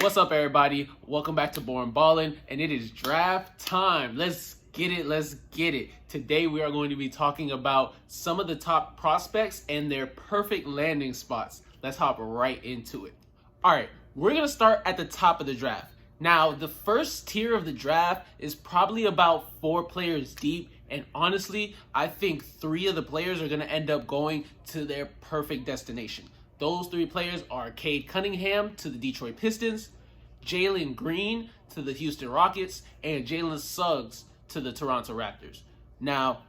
What's up, everybody? Welcome back to Born Ballin', and it is draft time. Let's get it. Today we are going to be talking about some of the top prospects and their perfect landing spots. Let's hop right into it. All right, we're going to start at the top of the draft. Now, the first tier of the draft is probably about 4 players deep, and honestly, I think 3 of the players are going to end up going to their perfect destination. Those 3 players are Cade Cunningham to the Detroit Pistons, Jalen Green to the Houston Rockets, and Jalen Suggs to the Toronto Raptors. Now,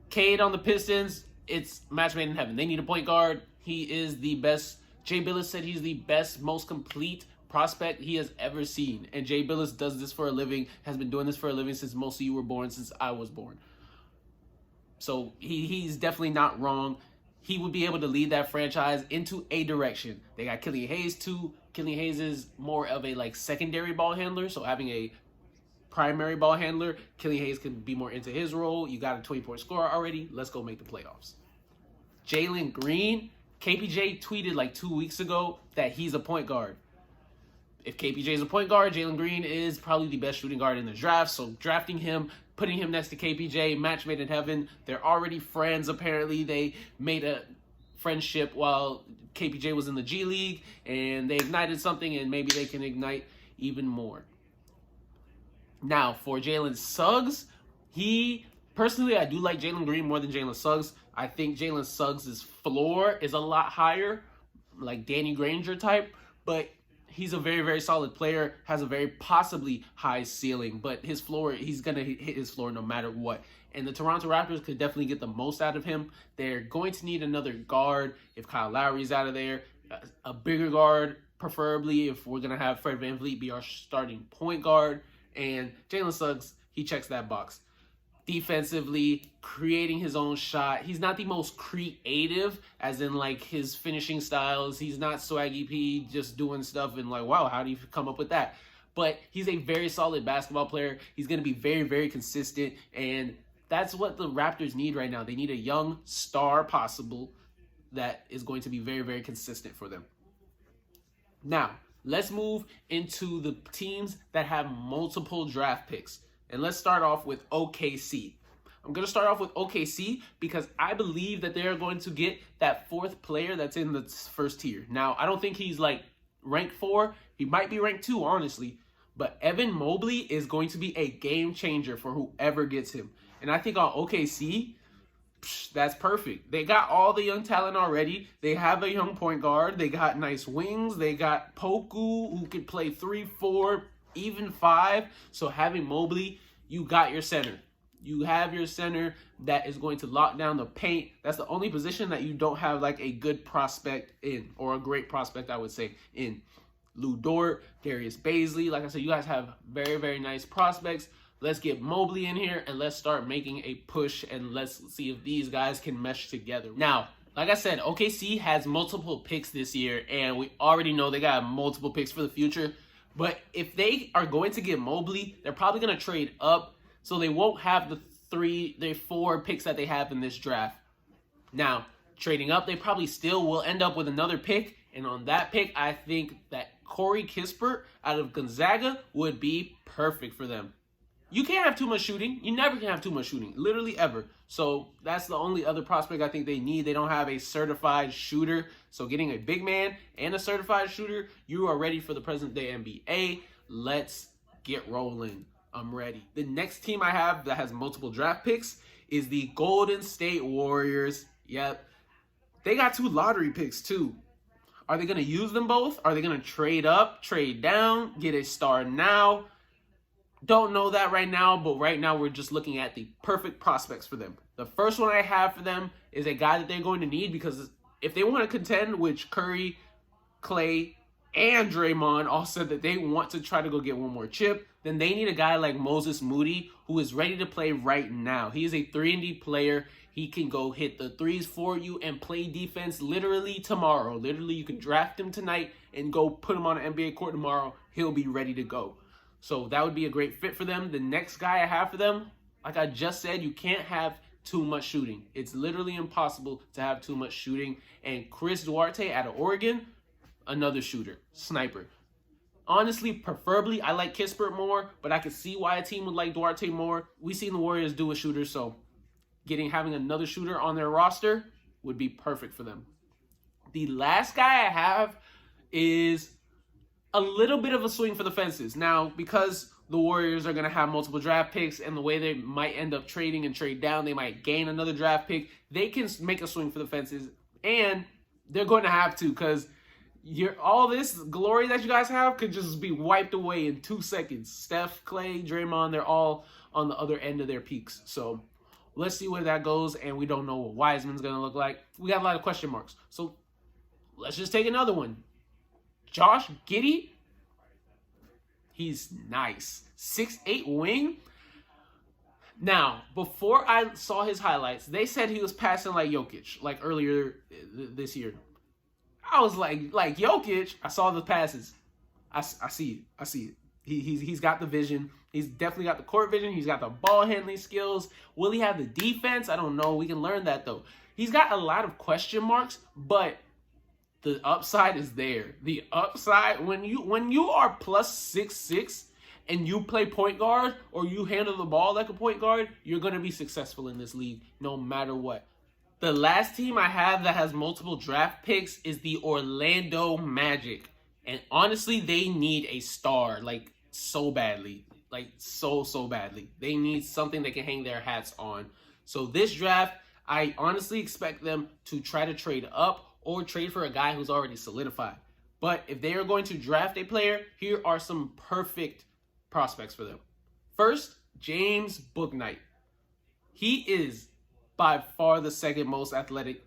Cade on the Pistons, it's match made in heaven. They need a point guard. He is the best. Jay Bilas said he's the best, most complete prospect he has ever seen. And Jay Bilas does this for a living, has been doing this for a living since most of you were born, since I was born. So he's definitely not wrong. He would be able to lead that franchise into a direction. They got Killian Hayes too. Killian Hayes is more of a secondary ball handler, so having a primary ball handler, Killian Hayes can be more into his role. You got a 20-point scorer already. Let's go make the playoffs. Jalen Green, KPJ tweeted 2 weeks ago that he's a point guard. If KPJ is a point guard, Jalen Green is probably the best shooting guard in the draft. So drafting him, putting him next to KPJ, match made in heaven. They're already friends, apparently. They made a friendship while KPJ was in the G League, and they ignited something, and maybe they can ignite even more. Now, for Jalen Suggs, personally, I do like Jalen Green more than Jalen Suggs. I think Jalen Suggs' floor is a lot higher, like Danny Granger type, but he's a very, very solid player, has a very possibly high ceiling, but his floor, he's going to hit his floor no matter what. And the Toronto Raptors could definitely get the most out of him. They're going to need another guard if Kyle Lowry's out of there, a bigger guard, preferably if we're going to have Fred VanVleet be our starting point guard. And Jalen Suggs, he checks that box. Defensively, creating his own shot. He's not the most creative, as in his finishing styles. He's not Swaggy P just doing stuff and wow, how do you come up with that? But he's a very solid basketball player. He's going to be very, very consistent, and that's what the Raptors need right now. They need a young star possible that is going to be very, very consistent for them. Now, let's move into the teams that have multiple draft picks. And let's start off with OKC. I'm going to start off with OKC because I believe that they're going to get that 4th player that's in the first tier. Now, I don't think he's ranked 4. He might be ranked 2, honestly. But Evan Mobley is going to be a game changer for whoever gets him. And I think on OKC, that's perfect. They got all the young talent already. They have a young point guard. They got nice wings. They got Poku, who can play 3, 4, even 5. So having Mobley, you got your center. You have your center that is going to lock down the paint. That's the only position that you don't have a good prospect in, or a great prospect, I would say, in. Lou Dort, Darius Bazley. Like I said, you guys have very, very nice prospects. Let's get Mobley in here and let's start making a push, and let's see if these guys can mesh together. Now, like I said, OKC has multiple picks this year, and we already know they got multiple picks for the future. But if they are going to get Mobley, they're probably going to trade up, so they won't have the 4 picks that they have in this draft. Now, trading up, they probably still will end up with another pick, and on that pick, I think that Corey Kispert out of Gonzaga would be perfect for them. You can't have too much shooting. You never can have too much shooting, literally ever. So that's the only other prospect I think they need. They don't have a certified shooter. So getting a big man and a certified shooter, you are ready for the present day NBA. Let's get rolling. I'm ready. The next team I have that has multiple draft picks is the Golden State Warriors. Yep. They got 2 lottery picks too. Are they going to use them both? Are they going to trade up, trade down, get a star now? Don't know that right now, but right now we're just looking at the perfect prospects for them. The first one I have for them is a guy that they're going to need, because if they want to contend, which Curry, Clay, and Draymond all said that they want to try to go get one more chip, then they need a guy like Moses Moody, who is ready to play right now. He is a 3-and-D player. He can go hit the threes for you and play defense literally tomorrow. Literally, you can draft him tonight and go put him on an NBA court tomorrow. He'll be ready to go. So that would be a great fit for them. The next guy I have for them, like I just said, you can't have too much shooting. It's literally impossible to have too much shooting. And Chris Duarte out of Oregon, another shooter, sniper. Honestly, preferably, I like Kispert more, but I could see why a team would like Duarte more. We seen the Warriors do with shooters, so having another shooter on their roster would be perfect for them. The last guy I have is a little bit of a swing for the fences. Now, because the Warriors are going to have multiple draft picks and the way they might end up trading and trade down, they might gain another draft pick. They can make a swing for the fences, and they're going to have to, because all this glory that you guys have could just be wiped away in 2 seconds. Steph, Clay, Draymond, they're all on the other end of their peaks. So let's see where that goes, and we don't know what Wiseman's going to look like. We got a lot of question marks. So let's just take another one. Josh Giddey. He's nice. 6'8" wing. Now, before I saw his highlights, they said he was passing like Jokic, like earlier this year. I was like Jokic. I saw the passes. I see it. He's got the vision. He's definitely got the court vision. He's got the ball handling skills. Will he have the defense? I don't know. We can learn that though. He's got a lot of question marks, but the upside is there. The upside, when you are plus 6'6" and you play point guard or you handle the ball like a point guard, you're gonna be successful in this league no matter what. The last team I have that has multiple draft picks is the Orlando Magic. And honestly, they need a star, like so badly. Like so badly. They need something they can hang their hats on. So this draft, I honestly expect them to try to trade up or trade for a guy who's already solidified. But if they are going to draft a player, here are some perfect prospects for them. First, James Bouknight. He is by far the second most athletic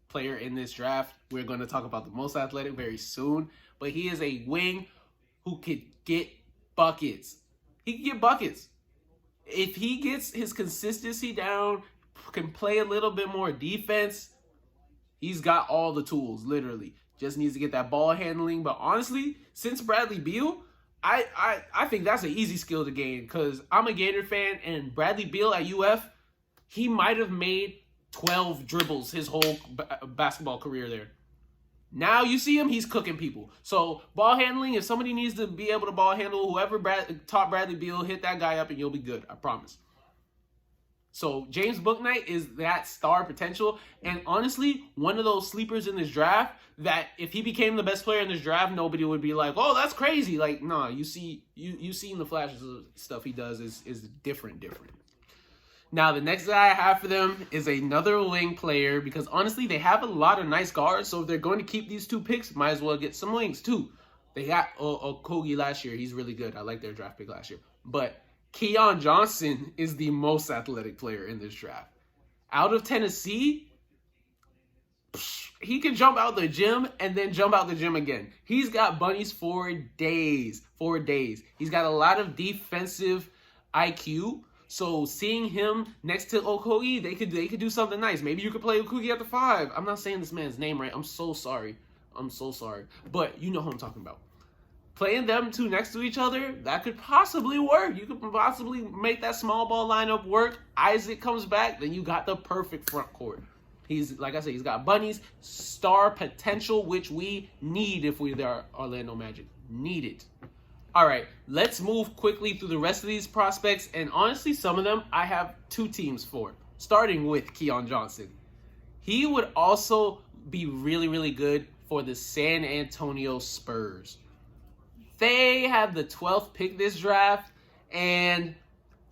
player in this draft. We're going to talk about the most athletic very soon. But he is a wing who could get buckets. He can get buckets. If he gets his consistency down, can play a little bit more defense, he's got all the tools, literally. Just needs to get that ball handling. But honestly, since Bradley Beal, I think that's an easy skill to gain, because I'm a Gator fan, and Bradley Beal at UF, he might have made 12 dribbles his whole basketball career there. Now you see him, he's cooking people. So ball handling, if somebody needs to be able to ball handle, whoever taught Bradley Beal, hit that guy up and you'll be good, I promise. So James Bouknight is that star potential, and honestly, one of those sleepers in this draft that if he became the best player in this draft, nobody would be like, "Oh, that's crazy." Like, nah, you seen the flashes of stuff he does is different. Now, the next guy I have for them is another wing player, because honestly, they have a lot of nice guards, so if they're going to keep these 2 picks, might as well get some wings too. They got Okogie last year. He's really good. I like their draft pick last year. But Keon Johnson is the most athletic player in this draft. Out of Tennessee, he can jump out the gym and then jump out the gym again. He's got bunnies for days. He's got a lot of defensive IQ. So seeing him next to Okogie, they could do something nice. Maybe you could play Okogie at the 5. I'm not saying this man's name right. I'm so sorry. But you know who I'm talking about. Playing them 2 next to each other, that could possibly work. You could possibly make that small ball lineup work. Isaac comes back, then you got the perfect front court. He's, like I said, he's got bunnies, star potential, which we need if we're the Orlando Magic. Need it. All right, let's move quickly through the rest of these prospects. And honestly, some of them I have 2 teams for, starting with Keon Johnson. He would also be really, really good for the San Antonio Spurs. They have the 12th pick this draft, and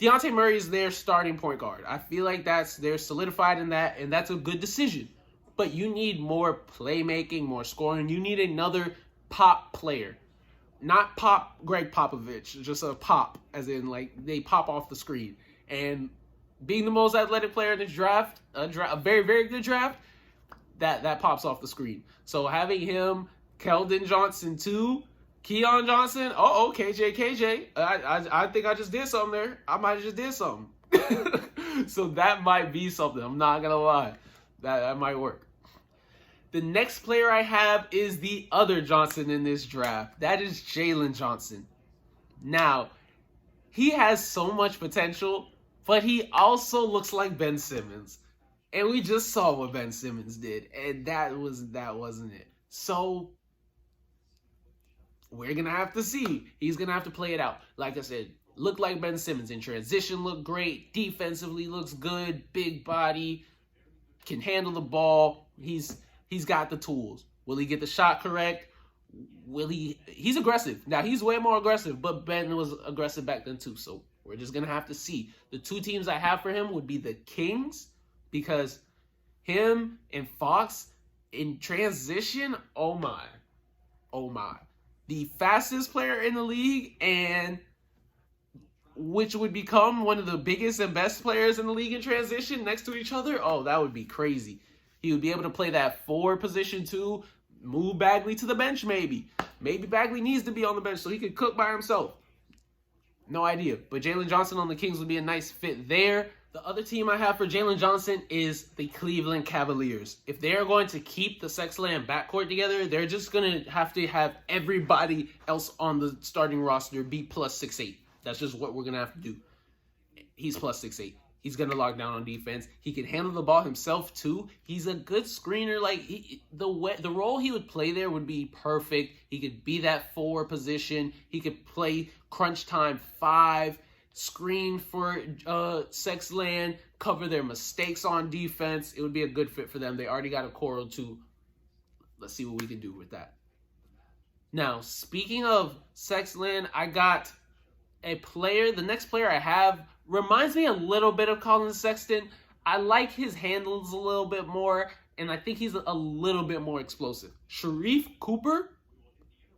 Dejounte Murray is their starting point guard. I feel like they're solidified in that, and that's a good decision. But you need more playmaking, more scoring. You need another pop player. Not pop Greg Popovich, just a pop, as in like they pop off the screen. And being the most athletic player in this draft, a very, very good draft, that pops off the screen. So having him, Keldon Johnson too, Keon Johnson, KJ. I think I just did something there. I might have just did something. So that might be something. I'm not going to lie. That might work. The next player I have is the other Johnson in this draft. That is Jalen Johnson. Now, he has so much potential, but he also looks like Ben Simmons. And we just saw what Ben Simmons did, and that wasn't it. So We're going to have to see. He's going to have to play it out. Like I said, look like Ben Simmons. In transition, look great. Defensively, looks good. Big body. Can handle the ball. He's got the tools. Will he get the shot correct? He's aggressive. Now, he's way more aggressive, but Ben was aggressive back then too. So we're just going to have to see. The two teams I have for him would be the Kings, because him and Fox in transition, oh my. The fastest player in the league, and which would become one of the biggest and best players in the league in transition next to each other. Oh, that would be crazy. He would be able to play that forward position too. Move Bagley to the bench maybe. Maybe Bagley needs to be on the bench so he could cook by himself. No idea. But Jalen Johnson on the Kings would be a nice fit there. The other team I have for Jalen Johnson is the Cleveland Cavaliers. If they're going to keep the Sexland backcourt together, they're just going to have everybody else on the starting roster be plus 6'8". That's just what we're going to have to do. He's plus 6'8". He's going to lock down on defense. He can handle the ball himself, too. He's a good screener. Like, the role he would play there would be perfect. He could be that forward position. He could play crunch time 5, screen for Sexland, cover their mistakes on defense. It would be a good fit for them. They already got a core too. Let's see what we can do with that. Now, speaking of Sexland, I got a player. The next player I have reminds me a little bit of Colin Sexton. I like his handles a little bit more, and I think he's a little bit more explosive. Sharife Cooper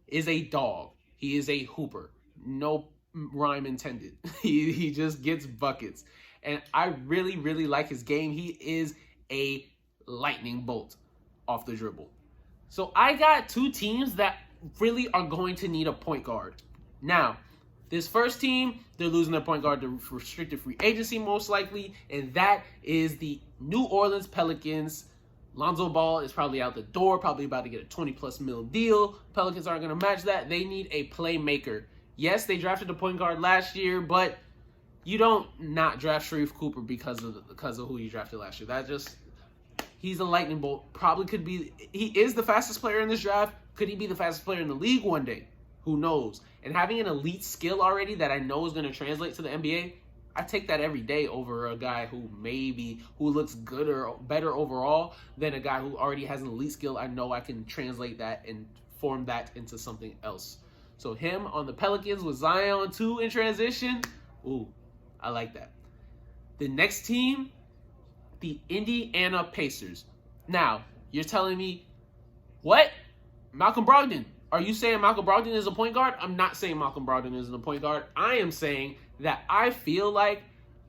is a dog. He is a hooper. No rhyme intended. He just gets buckets. And I really, really like his game. He is a lightning bolt off the dribble. So I got two teams that really are going to need a point guard. Now, this first team, they're losing their point guard to restricted free agency most likely, and that is the New Orleans Pelicans. Lonzo Ball is probably out the door, probably about to get a 20-plus mil deal. Pelicans aren't going to match that. They need a playmaker. Yes, they drafted a point guard last year, but you don't not draft Sharife Cooper because of who you drafted last year. He's a lightning bolt. Probably could be. He is the fastest player in this draft. Could he be the fastest player in the league one day? Who knows? And having an elite skill already that I know is going to translate to the NBA, I take that every day over a guy who looks good or better overall than a guy who already has an elite skill. I know I can translate that and form that into something else. So him on the Pelicans with Zion too in transition. Ooh, I like that. The next team, the Indiana Pacers. Now, you're telling me, what? Malcolm Brogdon. Are you saying Malcolm Brogdon is a point guard? I'm not saying Malcolm Brogdon isn't a point guard. I am saying that I feel like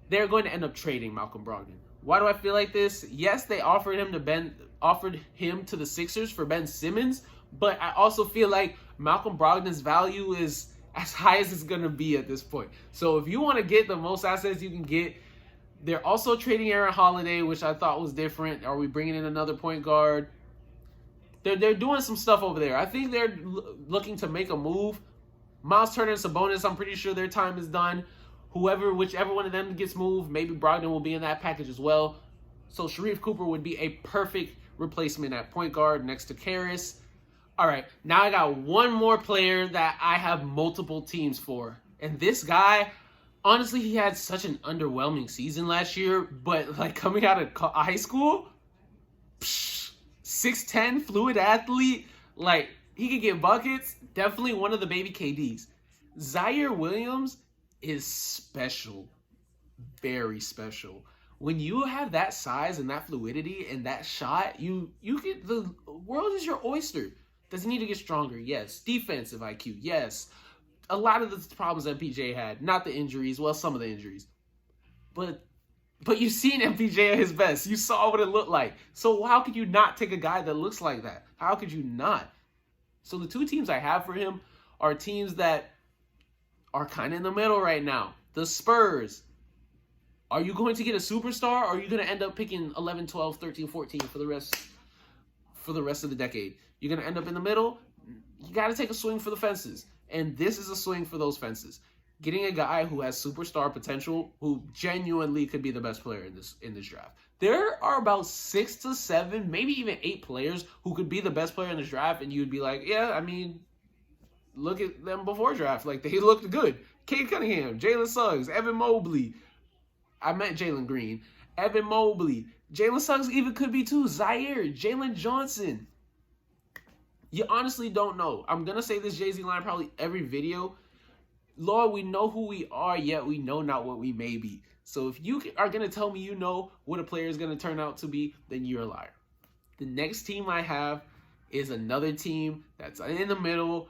they're going to end up trading Malcolm Brogdon. Why do I feel like this? Yes, they offered him to the Sixers for Ben Simmons, but I also feel like Malcolm Brogdon's value is as high as it's going to be at this point. So if you want to get the most assets you can get, they're also trading Aaron Holiday, which I thought was different. Are we bringing in another point guard? They're doing some stuff over there. I think they're looking to make a move. Miles Turner and Sabonis, I'm pretty sure their time is done. Whichever one of them gets moved, maybe Brogdon will be in that package as well. So Sharife Cooper would be a perfect replacement at point guard next to Karras. All right, now I got one more player that I have multiple teams for. And this guy, honestly, he had such an underwhelming season last year. But like coming out of high school, 6'10", fluid athlete, like he could get buckets. Definitely one of the baby KDs. Zaire Williams is special, very special. When you have that size and that fluidity and that shot, you get the world is your oyster. Does he need to get stronger? Yes. Defensive IQ? Yes. A lot of the problems MPJ had, not the injuries, well, some of the injuries. But you've seen MPJ at his best. You saw what it looked like. So how could you not take a guy that looks like that? How could you not? So the two teams I have for him are teams that are kind of in the middle right now. The Spurs. Are you going to get a superstar, or are you going to end up picking 11, 12, 13, 14 for the rest of the decade? You're going to end up in the middle. You got to take a swing for the fences. And this is a swing for those fences. Getting a guy who has superstar potential, who genuinely could be the best player in this draft. There are about 6 to 7, maybe even 8 players who could be the best player in this draft, and you'd be like, yeah, I mean, look at them before draft. Like, they looked good. Cade Cunningham, Jalen Suggs, Evan Mobley. I meant Jalen Green. Evan Mobley. Jalen Suggs even could be too. Zaire, Jalen Johnson. You honestly don't know. I'm going to say this Jay-Z line probably every video. Lord, we know who we are, yet we know not what we may be. So if you are going to tell me you know what a player is going to turn out to be, then you're a liar. The next team I have is another team that's in the middle.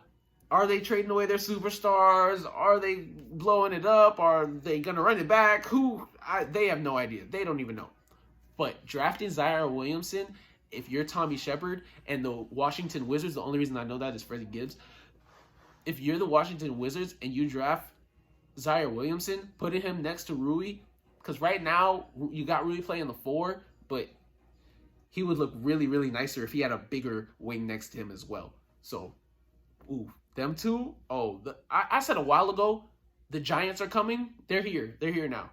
Are they trading away their superstars? Are they blowing it up? Are they going to run it back? They have no idea. They don't even know. But drafting Zaire Williamson, if you're Tommy Shepard and the Washington Wizards, the only reason I know that is Freddie Gibbs. If you're the Washington Wizards and you draft Zaire Williamson, putting him next to Rui, because right now you got Rui playing the 4, but he would look really, really nicer if he had a bigger wing next to him as well. So, them two. I said a while ago, the Giants are coming. They're here. They're here now.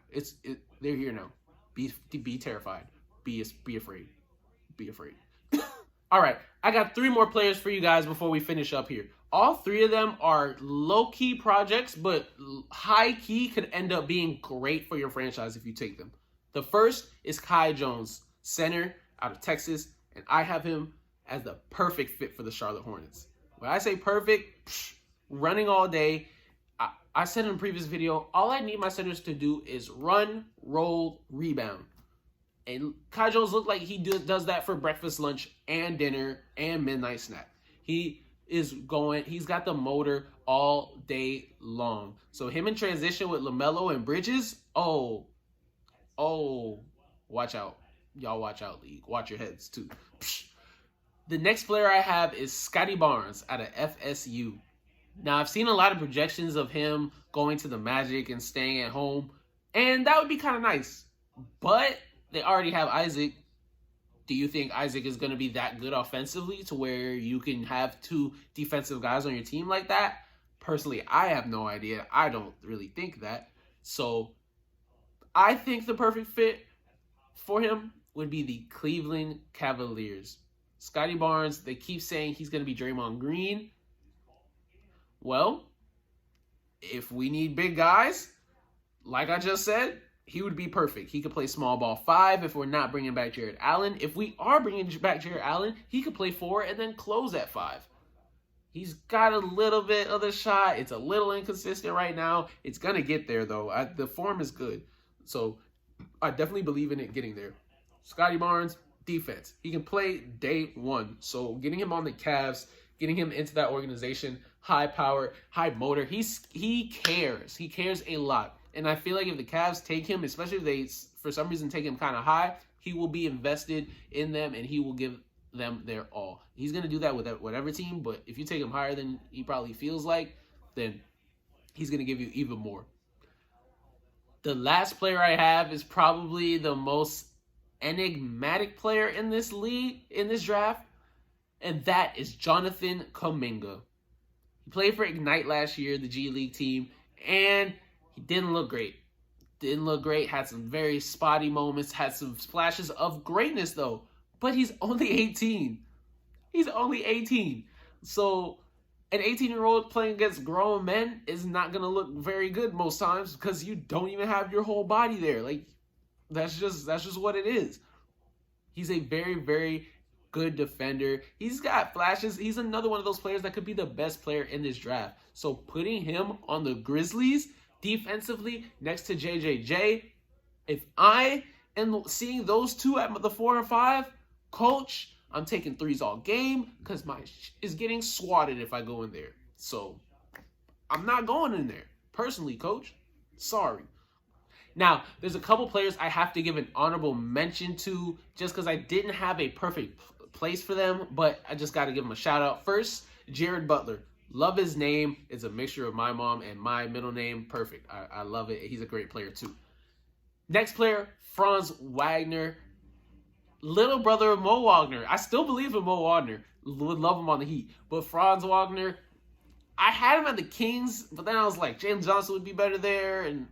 They're here now. Be terrified. Be afraid. Be afraid. All right, I got 3 more players for you guys before we finish up here. All 3 of them are low-key projects, but high-key could end up being great for your franchise if you take them. The first is Kai Jones, center out of Texas, and I have him as the perfect fit for the Charlotte Hornets. When I say perfect, running all day. I said in a previous video, all I need my centers to do is run, roll, rebound. And Kai Jones looked like he does that for breakfast, lunch, and dinner, and midnight snack. He's got the motor all day long. So him in transition with LaMelo and Bridges, watch out. Y'all watch out, league. Watch your heads, too. The next player I have is Scotty Barnes out of FSU. Now, I've seen a lot of projections of him going to the Magic and staying at home, and that would be kind of nice. But they already have Isaac. Do you think Isaac is going to be that good offensively to where you can have 2 defensive guys on your team like that? Personally, I have no idea. I don't really think that. So I think the perfect fit for him would be the Cleveland Cavaliers. Scotty Barnes, they keep saying he's going to be Draymond Green. Well, if we need big guys, like I just said, he would be perfect. He could play small ball 5 if we're not bringing back Jared Allen. If we are bringing back Jared Allen, he could play 4 and then close at 5. He's got a little bit of the shot. It's a little inconsistent right now. It's going to get there, though. The form is good. So I definitely believe in it getting there. Scotty Barnes, defense. He can play day 1. So getting him on the Cavs, getting him into that organization, high power, high motor. He cares. He cares a lot. And I feel like if the Cavs take him, especially if they, for some reason, take him kind of high, he will be invested in them and he will give them their all. He's going to do that with whatever team, but if you take him higher than he probably feels like, then he's going to give you even more. The last player I have is probably the most enigmatic player in this league, in this draft, and that is Jonathan Kuminga. He played for Ignite last year, the G League team, and he didn't look great. Had some very spotty moments, had some flashes of greatness, though. But he's only 18. So an 18-year-old playing against grown men is not going to look very good most times because you don't even have your whole body there. Like, that's just what it is. He's a very, very good defender. He's got flashes. He's another one of those players that could be the best player in this draft. So putting him on the Grizzlies defensively next to JJJ, if I am seeing those 2 at the 4 and 5, coach, I'm taking 3s all game because my is getting swatted if I go in there. So I'm not going in there. Personally, coach, sorry. Now, there's a couple players I have to give an honorable mention to just because I didn't have a perfect place for them, but I just got to give them a shout out. First, Jared Butler. Love his name. It's a mixture of my mom and my middle name. Perfect. I love it. He's a great player too. Next player, Franz Wagner. Little brother of Mo Wagner. I still believe in Mo Wagner. Would love him on the Heat. But Franz Wagner, I had him at the Kings, but then I was like, James Johnson would be better there. And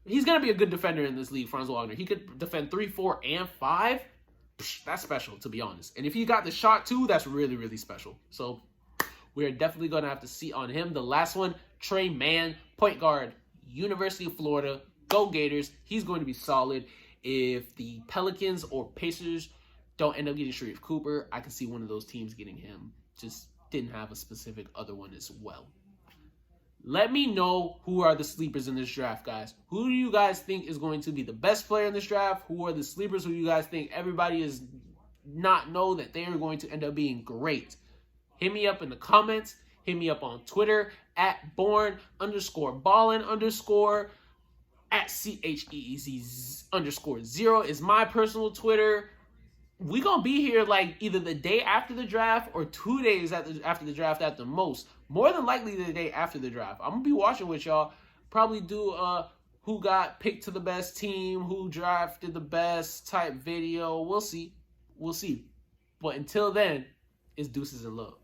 he's going to be a good defender in this league, Franz Wagner. He could defend 3, 4, and 5. That's special, to be honest. And if he got the shot too, that's really, really special. So we're definitely going to have to see on him. The last one, Trey Mann, point guard, University of Florida. Go Gators. He's going to be solid. If the Pelicans or Pacers don't end up getting Sharife Cooper, I can see one of those teams getting him. Just didn't have a specific other one as well. Let me know who are the sleepers in this draft, guys. Who do you guys think is going to be the best player in this draft? Who are the sleepers? Who you guys think everybody is not know that they are going to end up being great? Hit me up in the comments. Hit me up on Twitter at born_ballin_ at CHEEZ_0 is my personal Twitter. We gonna be here like either the day after the draft or 2 days after the draft at the most. More than likely the day after the draft. I'm gonna be watching with y'all. Probably do who got picked to the best team, who drafted the best type video. We'll see. But until then, it's deuces and love.